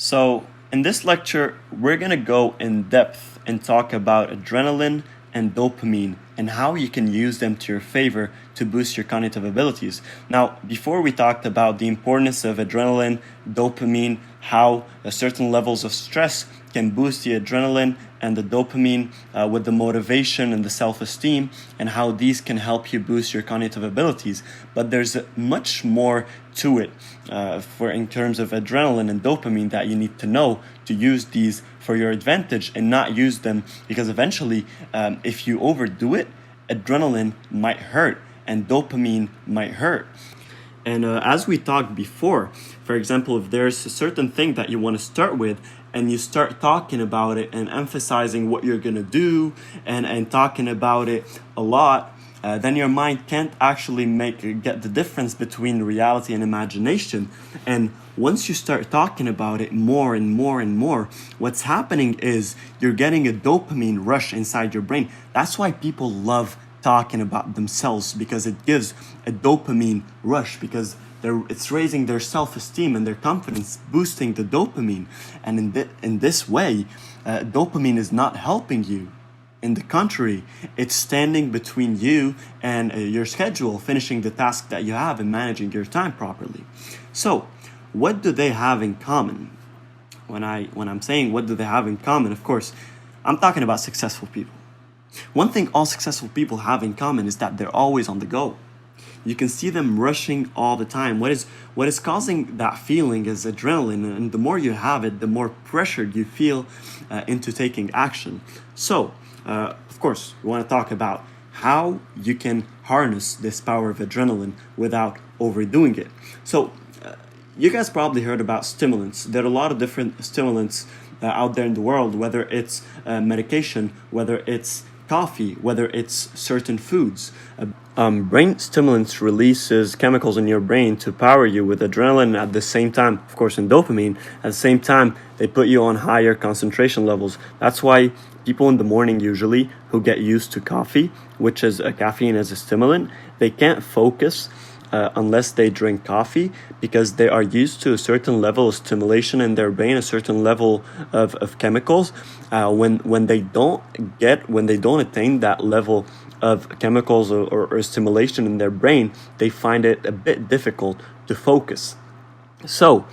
So, in this lecture, we're going to go in depth and talk about adrenaline and dopamine and how you can use them to your favor to boost your cognitive abilities. Now, before we talked about the importance of adrenaline, dopamine, how certain levels of stress can boost the adrenaline and the dopamine with the motivation and the self-esteem, and how these can help you boost your cognitive abilities. But there's much more to it for in terms of adrenaline and dopamine that you need to know to use these for your advantage and not use them, because eventually if you overdo it, adrenaline might hurt and dopamine might hurt. And as we talked before, for example, if there's a certain thing that you want to start with and you start talking about it and emphasizing what you're going to do and talking about it a lot, then your mind can't actually get the difference between reality and imagination. And once you start talking about it more and more and more, what's happening is you're getting a dopamine rush inside your brain. That's why people love talking about themselves, because it gives a dopamine rush, because it's raising their self-esteem and their confidence, boosting the dopamine. And in this way, dopamine is not helping you. In the contrary, it's standing between you and your schedule, finishing the task that you have and managing your time properly. So, what do they have in common? When I'm saying what do they have in common, of course, I'm talking about successful people. One thing all successful people have in common is that they're always on the go. You can see them rushing all the time. What is causing that feeling is adrenaline, and the more you have it, the more pressured you feel into taking action. So, of course, we want to talk about how you can harness this power of adrenaline without overdoing it. So, you guys probably heard about stimulants. There are a lot of different stimulants out there in the world, whether it's medication, whether it's coffee, whether it's certain foods. Brain stimulants releases chemicals in your brain to power you with adrenaline at the same time, of course, and dopamine. At the same time, they put you on higher concentration levels. That's why people in the morning usually who get used to coffee, which is a caffeine as a stimulant, they can't focus unless they drink coffee, because they are used to a certain level of stimulation in their brain, a certain level of chemicals. When they don't attain that level of chemicals or stimulation in their brain, they find it a bit difficult to focus. So,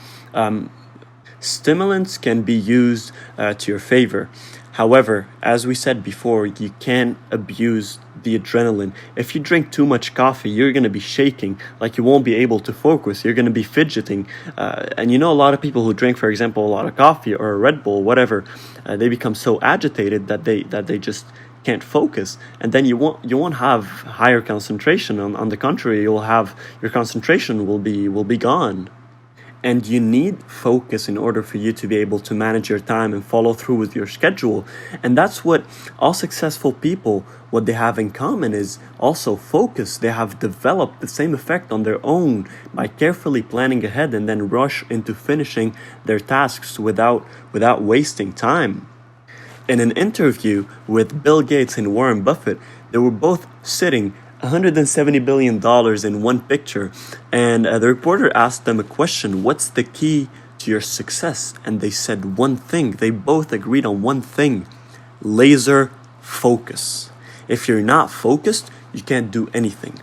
stimulants can be used to your favor. However, as we said before, you can't abuse the adrenaline. If you drink too much coffee, you're going to be shaking, like you won't be able to focus. You're going to be fidgeting. And a lot of people who drink, for example, a lot of coffee or a Red Bull, whatever, they become so agitated that they just can't focus, and then you won't have higher concentration. On the contrary, your concentration will be gone. And you need focus in order for you to be able to manage your time and follow through with your schedule. And that's what all successful people, what they have in common is also focus. They have developed the same effect on their own by carefully planning ahead and then rush into finishing their tasks without wasting time. In an interview with Bill Gates and Warren Buffett, they were both sitting $170 billion in one picture, and the reporter asked them a question: what's the key to your success? And they said one thing. They both agreed on one thing: laser focus. If you're not focused, you can't do anything.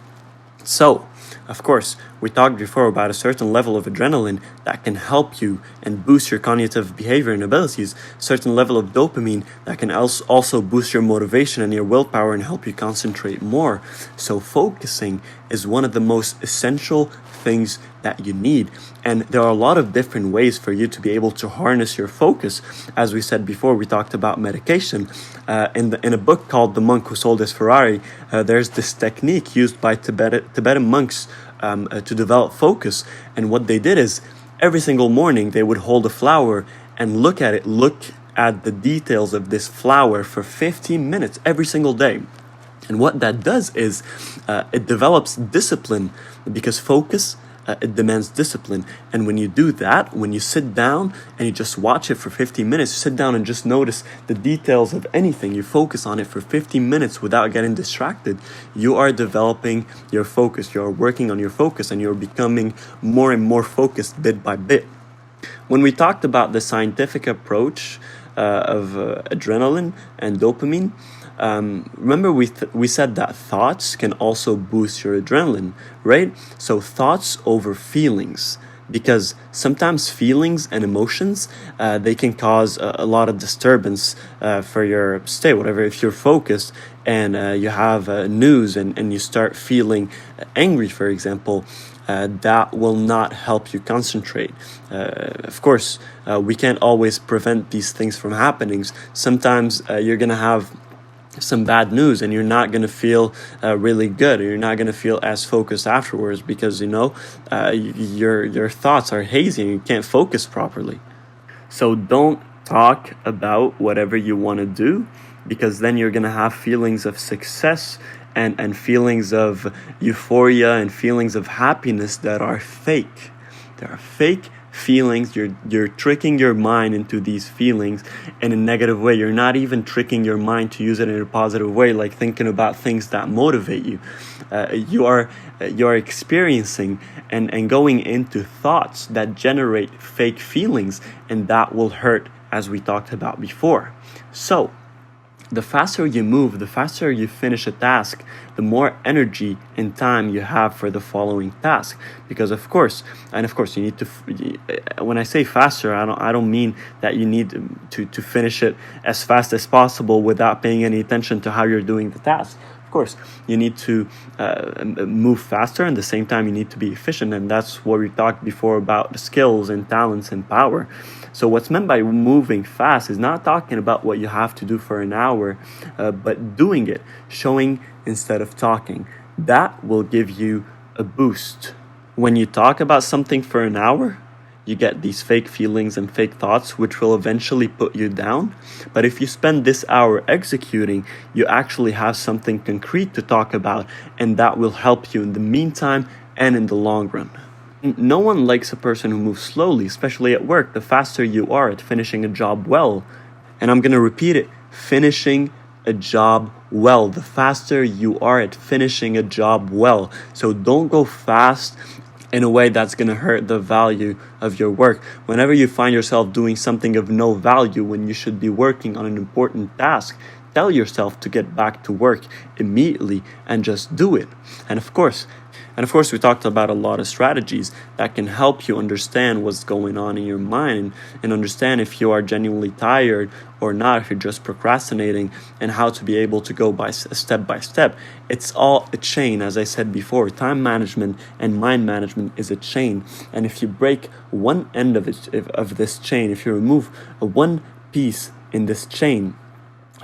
So, of course, we talked before about a certain level of adrenaline that can help you and boost your cognitive behavior and abilities, certain level of dopamine that can also boost your motivation and your willpower and help you concentrate more. So focusing is one of the most essential things that you need. And there are a lot of different ways for you to be able to harness your focus. As we said before, we talked about medication. In a book called The Monk Who Sold His Ferrari, there's this technique used by Tibetan monks to develop focus. And what they did is every single morning they would hold a flower and look at the details of this flower for 15 minutes every single day. And what that does is it develops discipline, because focus it demands discipline. And when you do that, when you sit down and you just watch it for 15 minutes, you sit down and just notice the details of anything, you focus on it for 15 minutes without getting distracted, you are developing your focus, you're working on your focus, and you're becoming more and more focused bit by bit. When we talked about the scientific approach of adrenaline and dopamine, remember we said that thoughts can also boost your adrenaline, right? So thoughts over feelings, because sometimes feelings and emotions they can cause a lot of disturbance for your state, whatever. If you're focused and you have news and you start feeling angry, for example, that will not help you concentrate. Of course, we can't always prevent these things from happening. Sometimes you're gonna have some bad news and you're not going to feel really good, or you're not going to feel as focused afterwards, because your thoughts are hazy and you can't focus properly. So don't talk about whatever you want to do, because then you're going to have feelings of success and feelings of euphoria and feelings of happiness that are fake. They are fake feelings. You're tricking your mind into these feelings in a negative way. You're not even tricking your mind to use it in a positive way, like thinking about things that motivate you. You are experiencing and going into thoughts that generate fake feelings, and that will hurt, as we talked about before. So the faster you move, the faster you finish a task, the more energy and time you have for the following task. Because of course, you need to, when I say faster, I don't mean that you need to finish it as fast as possible without paying any attention to how you're doing the task. Of course, you need to move faster, and at the same time you need to be efficient, and that's what we talked before about skills and talents and power. So what's meant by moving fast is not talking about what you have to do for an hour, but doing it, showing instead of talking. That will give you a boost. When you talk about something for an hour, you get these fake feelings and fake thoughts, which will eventually put you down. But if you spend this hour executing, you actually have something concrete to talk about, and that will help you in the meantime and in the long run. No one likes a person who moves slowly, especially at work. The faster you are at finishing a job well, and I'm going to repeat it, finishing a job well. The faster you are at finishing a job well. So don't go fast in a way that's going to hurt the value of your work. Whenever you find yourself doing something of no value when you should be working on an important task, tell yourself to get back to work immediately and just do it. And of course, we talked about a lot of strategies that can help you understand what's going on in your mind and understand if you are genuinely tired or not, if you're just procrastinating, and how to be able to go by step by step. It's all a chain, as I said before. Time management and mind management is a chain. And if you break one end of this chain, if you remove one piece in this chain,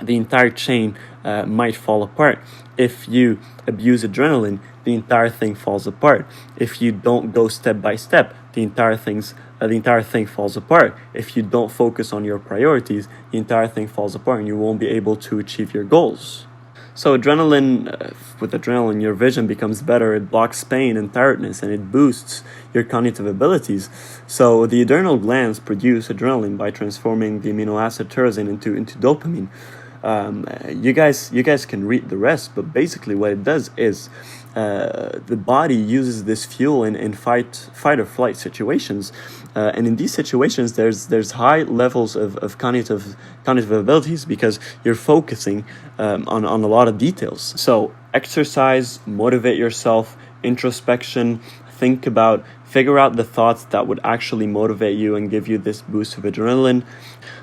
the entire chain might fall apart. If you abuse adrenaline, the entire thing falls apart. If you don't go step by step, the entire thing falls apart. If you don't focus on your priorities, the entire thing falls apart, and you won't be able to achieve your goals. So with adrenaline, your vision becomes better. It blocks pain and tiredness, and it boosts your cognitive abilities. So the adrenal glands produce adrenaline by transforming the amino acid tyrosine into dopamine. You guys can read the rest, but basically what it does is the body uses this fuel in fight or flight situations, and in these situations there's high levels of cognitive abilities, because you're focusing on a lot of details. So exercise, motivate yourself, introspection, figure out the thoughts that would actually motivate you and give you this boost of adrenaline.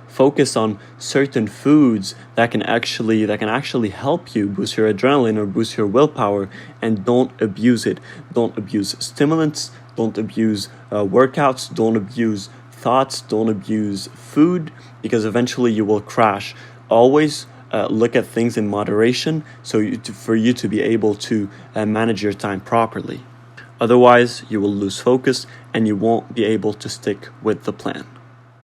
Focus on certain foods that can actually help you boost your adrenaline or boost your willpower, and don't abuse it. Don't abuse stimulants, don't abuse workouts, don't abuse thoughts, don't abuse food, because eventually you will crash. Always look at things in moderation, for you to be able to manage your time properly. Otherwise, you will lose focus and you won't be able to stick with the plan.